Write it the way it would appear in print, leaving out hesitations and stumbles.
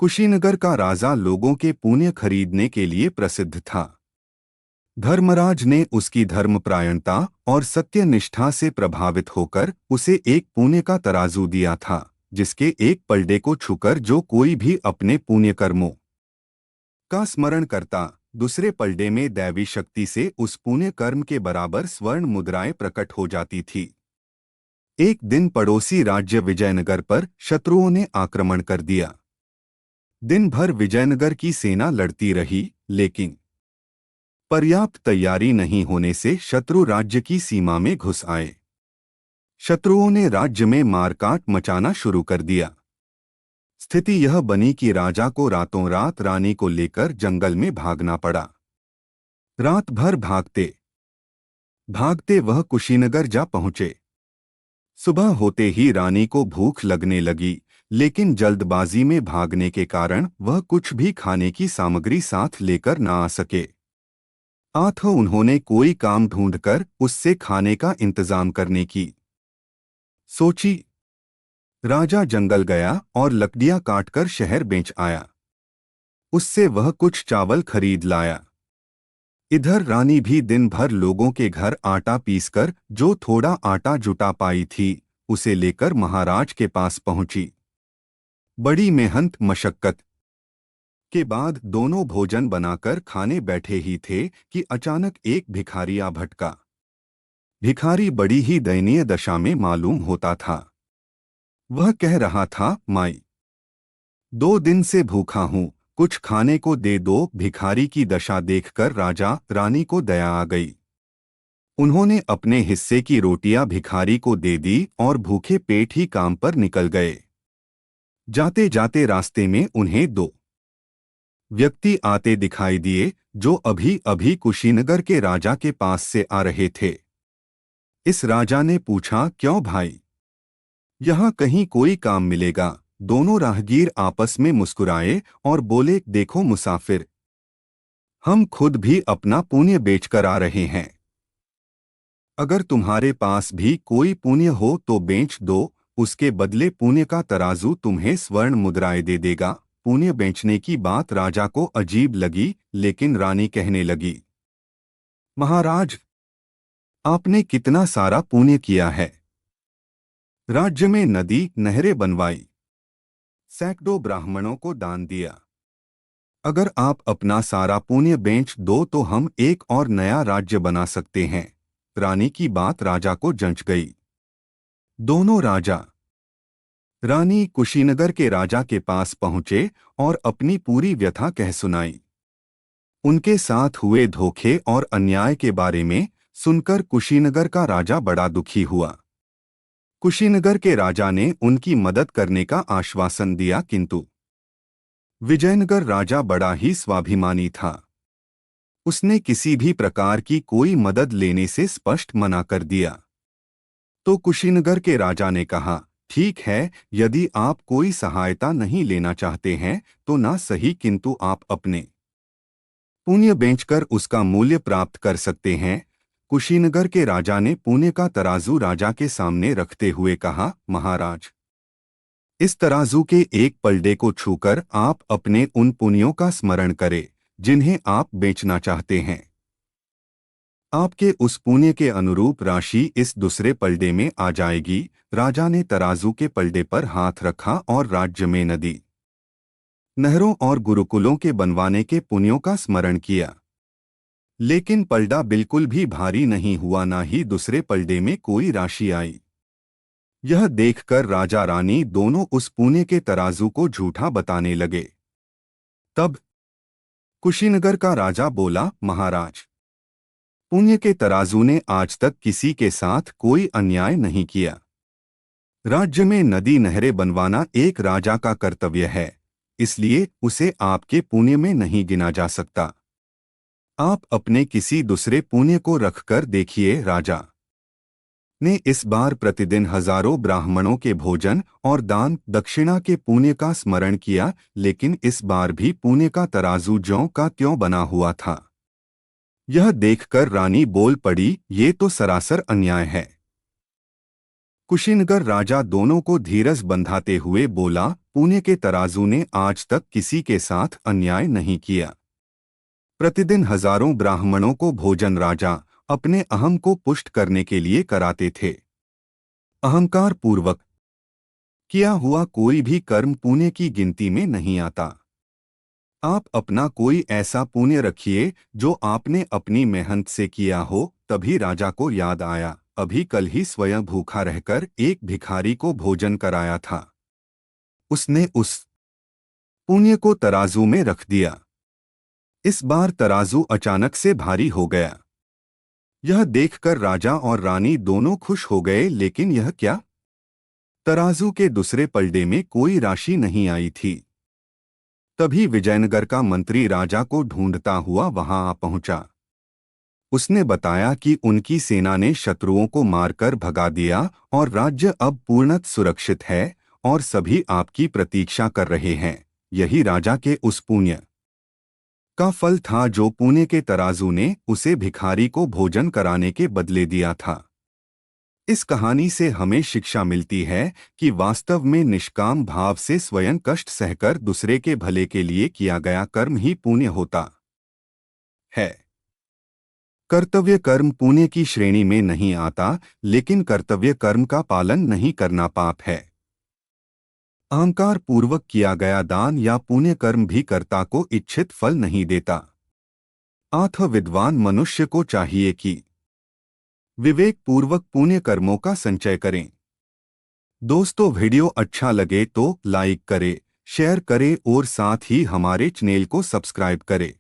कुशीनगर का राजा लोगों के पुण्य खरीदने के लिए प्रसिद्ध था। धर्मराज ने उसकी धर्मपरायणता और सत्यनिष्ठा से प्रभावित होकर उसे एक पुण्य का तराजू दिया था, जिसके एक पलड़े को छूकर जो कोई भी अपने पुण्य कर्मों का स्मरण करता, दूसरे पलड़े में दैवी शक्ति से उस पुण्य कर्म के बराबर स्वर्ण मुद्राएं प्रकट हो जाती थी। एक दिन पड़ोसी राज्य विजयनगर पर शत्रुओं ने आक्रमण कर दिया। दिन भर विजयनगर की सेना लड़ती रही, लेकिन पर्याप्त तैयारी नहीं होने से शत्रु राज्य की सीमा में घुस आए। शत्रुओं ने राज्य में मारकाट मचाना शुरू कर दिया। स्थिति यह बनी कि राजा को रातों रात रानी को लेकर जंगल में भागना पड़ा। रात भर भागते भागते वह कुशीनगर जा पहुंचे। सुबह होते ही रानी को भूख लगने लगी, लेकिन जल्दबाजी में भागने के कारण वह कुछ भी खाने की सामग्री साथ लेकर न आ सके। अतः उन्होंने कोई काम ढूंढकर उससे खाने का इंतजाम करने की सोची। राजा जंगल गया और लकड़ियां काटकर शहर बेच आया। उससे वह कुछ चावल खरीद लाया। इधर रानी भी दिन भर लोगों के घर आटा पीसकर जो थोड़ा आटा जुटा पाई थी, उसे लेकर महाराज के पास पहुंची। बड़ी मेहनत मशक्कत के बाद दोनों भोजन बनाकर खाने बैठे ही थे कि अचानक एक भिखारी आ भटका। भिखारी बड़ी ही दयनीय दशा में मालूम होता था। वह कह रहा था, माई, 2 दिन से भूखा हूँ, कुछ खाने को दे दो। भिखारी की दशा देखकर राजा रानी को दया आ गई। उन्होंने अपने हिस्से की रोटियां भिखारी को दे दी और भूखे पेट ही काम पर निकल गए। जाते जाते रास्ते में उन्हें 2 व्यक्ति आते दिखाई दिए, जो अभी अभी कुशीनगर के राजा के पास से आ रहे थे। इस राजा ने पूछा, क्यों भाई, यहाँ कहीं कोई काम मिलेगा? दोनों राहगीर आपस में मुस्कुराए और बोले, देखो मुसाफिर, हम खुद भी अपना पुण्य बेचकर आ रहे हैं। अगर तुम्हारे पास भी कोई पुण्य हो तो बेच दो, उसके बदले पुण्य का तराजू तुम्हें स्वर्ण मुद्राएं दे देगा। पुण्य बेचने की बात राजा को अजीब लगी, लेकिन रानी कहने लगी, महाराज, आपने कितना सारा पुण्य किया है। राज्य में नदी नहरें बनवाई, सैकड़ों ब्राह्मणों को दान दिया। अगर आप अपना सारा पुण्य बेच दो तो हम एक और नया राज्य बना सकते हैं। रानी की बात राजा को जंच गई। दोनों राजा रानी कुशीनगर के राजा के पास पहुंचे और अपनी पूरी व्यथा कह सुनाई। उनके साथ हुए धोखे और अन्याय के बारे में सुनकर कुशीनगर का राजा बड़ा दुखी हुआ। कुशीनगर के राजा ने उनकी मदद करने का आश्वासन दिया, किंतु विजयनगर राजा बड़ा ही स्वाभिमानी था। उसने किसी भी प्रकार की कोई मदद लेने से स्पष्ट मना कर दिया। तो कुशीनगर के राजा ने कहा, ठीक है, यदि आप कोई सहायता नहीं लेना चाहते हैं तो ना सही, किंतु आप अपने पुण्य बेचकर उसका मूल्य प्राप्त कर सकते हैं। कुशीनगर के राजा ने पुण्य का तराजू राजा के सामने रखते हुए कहा, महाराज, इस तराजू के एक पलड़े को छूकर आप अपने उन पुण्यों का स्मरण करें जिन्हें आप बेचना चाहते हैं। आपके उस पुण्य के अनुरूप राशि इस दूसरे पलड़े में आ जाएगी। राजा ने तराजू के पलड़े पर हाथ रखा और राज्य में नदी, नहरों और गुरुकुलों के बनवाने के पुण्यों का स्मरण किया, लेकिन पलड़ा बिल्कुल भी भारी नहीं हुआ, ना ही दूसरे पलड़े में कोई राशि आई। यह देखकर राजा रानी दोनों उस पुण्य के तराजू को झूठा बताने लगे। तब कुशीनगर का राजा बोला, महाराज, पुण्य के तराजू ने आज तक किसी के साथ कोई अन्याय नहीं किया। राज्य में नदी नहरें बनवाना एक राजा का कर्तव्य है, इसलिए उसे आपके पुण्य में नहीं गिना जा सकता। आप अपने किसी दूसरे पुण्य को रखकर देखिए। राजा ने इस बार प्रतिदिन हजारों ब्राह्मणों के भोजन और दान दक्षिणा के पुण्य का स्मरण किया, लेकिन इस बार भी पुण्य का तराजू ज्यों का त्यों बना हुआ था। यह देखकर रानी बोल पड़ी, ये तो सरासर अन्याय है। कुशीनगर राजा दोनों को धीरज बंधाते हुए बोला, पुण्य के तराजू ने आज तक किसी के साथ अन्याय नहीं किया। प्रतिदिन हजारों ब्राह्मणों को भोजन राजा अपने अहम को पुष्ट करने के लिए कराते थे। अहंकार पूर्वक किया हुआ कोई भी कर्म पुण्य की गिनती में नहीं आता। आप अपना कोई ऐसा पुण्य रखिए जो आपने अपनी मेहनत से किया हो। तभी राजा को याद आया, अभी कल ही स्वयं भूखा रहकर एक भिखारी को भोजन कराया था। उसने उस पुण्य को तराजू में रख दिया। इस बार तराजू अचानक से भारी हो गया। यह देखकर राजा और रानी दोनों खुश हो गए, लेकिन यह क्या? तराजू के दूसरे पलड़े में कोई राशि नहीं आई थी। तभी विजयनगर का मंत्री राजा को ढूंढता हुआ वहां आ पहुंचा। उसने बताया कि उनकी सेना ने शत्रुओं को मारकर भगा दिया और राज्य अब पूर्णतः सुरक्षित है और सभी आपकी प्रतीक्षा कर रहे हैं। यही राजा के उस पुण्य का फल था जो पुण्य के तराजू ने उसे भिखारी को भोजन कराने के बदले दिया था। इस कहानी से हमें शिक्षा मिलती है कि वास्तव में निष्काम भाव से स्वयं कष्ट सहकर दूसरे के भले के लिए किया गया कर्म ही पुण्य होता है। कर्तव्य कर्म पुण्य की श्रेणी में नहीं आता, लेकिन कर्तव्य कर्म का पालन नहीं करना पाप है। अहंकार पूर्वक किया गया दान या पुण्य कर्म भी कर्ता को इच्छित फल नहीं देता। अतः विद्वान मनुष्य को चाहिए कि विवेक पूर्वक पुण्य कर्मों का संचय करें। दोस्तों, वीडियो अच्छा लगे तो लाइक करें, शेयर करें और साथ ही हमारे चैनल को सब्सक्राइब करें।